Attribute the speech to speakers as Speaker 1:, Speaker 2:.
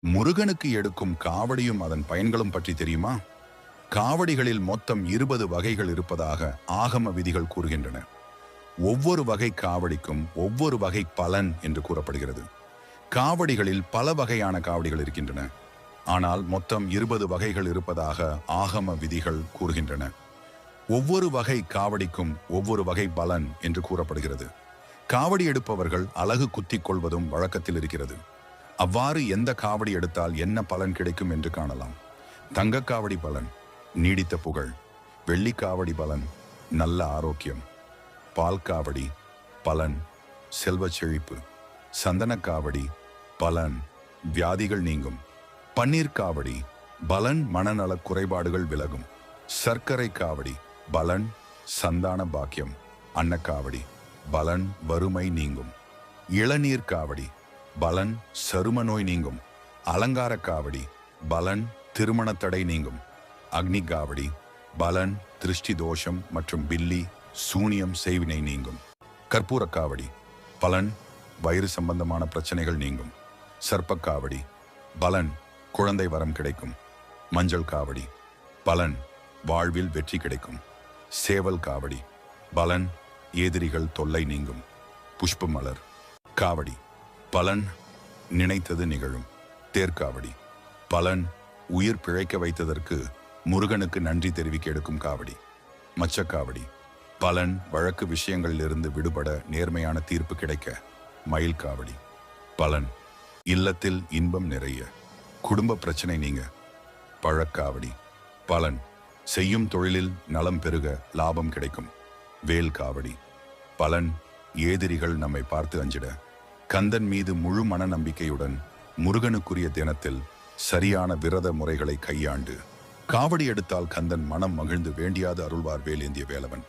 Speaker 1: முருகனுக்கு எடுக்கும் காவடியும் அதன் பயன்களும் பற்றி தெரியுமா? காவடிகளில் மொத்தம் 20 வகைகள் இருப்பதாக ஆகம விதிகள் கூறுகின்றன. ஒவ்வொரு வகை காவடிக்கும் ஒவ்வொரு வகை பலன் என்று கூறப்படுகிறது. காவடிகளில் பல வகையான காவடிகள் இருக்கின்றன. ஆனால் மொத்தம் 20 வகைகள் இருப்பதாக ஆகம விதிகள் கூறுகின்றன. ஒவ்வொரு வகை காவடிக்கும் ஒவ்வொரு வகை பலன் என்று கூறப்படுகிறது. காவடி எடுப்பவர்கள் அலகு குத்திக் கொள்வதும் வழக்கத்தில் இருக்கிறது. அவ்வாறு எந்த காவடி எடுத்தால் என்ன பலன் கிடைக்கும் என்று காணலாம். தங்க காவடி பலன் நீடித்த புகழ், வெள்ளி காவடி பலன் நல்ல ஆரோக்கியம், பால் காவடி பலன் செல்வ செழிப்பு, சந்தன காவடி பலன் வியாதிகள் நீங்கும், பன்னீர் காவடி பலன் மனநல குறைபாடுகள் விலகும், சர்க்கரை காவடி பலன் சந்தான பாக்கியம், அன்னக்காவடி பலன் வறுமை நீங்கும், இளநீர் காவடி பலன் சரும நோய் நீங்கும், அலங்கார காவடி பலன் திருமண தடை நீங்கும், அக்னி காவடி பலன் திருஷ்டி தோஷம் மற்றும் பில்லி சூனியம் செய்வினை நீங்கும், கற்பூர காவடி பலன் வயிறு சம்பந்தமான பிரச்சனைகள் நீங்கும், சர்ப்ப காவடி பலன் குழந்தை வரம் கிடைக்கும், மஞ்சள் காவடி பலன் வாழ்வில் வெற்றி கிடைக்கும், சேவல் காவடி பலன் எதிரிகள் தொல்லை நீங்கும், புஷ்ப மலர் காவடி பலன் நினைத்தது நிகழும், தேர்காவடி பலன் உயிர் பிழைக்க வைத்ததற்கு முருகனுக்கு நன்றி தெரிவிக்க எடுக்கும் காவடி, மச்சக்காவடி பலன் வழக்கு விஷயங்களிலிருந்து விடுபட நேர்மையான தீர்ப்பு கிடைக்க, மயில் காவடி பலன் இல்லத்தில் இன்பம் நிறைய குடும்ப பிரச்சனை நீங்க, பழக்காவடி பலன் செய்யும் தொழிலில் நலம் பெருக லாபம் கிடைக்கும், வேல் காவடி பலன் எதிரிகள் நம்மை பார்த்து அஞ்சிட, கந்தன் மீது முழு மன நம்பிக்கையுடன் முருகனுக்குரிய தினத்தில் சரியான விரத முறைகளை கையாண்டு காவடி எடுத்தால் கந்தன் மனம் மகிழ்ந்து வேண்டியாது அருள்வார் வேல் ஏந்திய வேலவன்.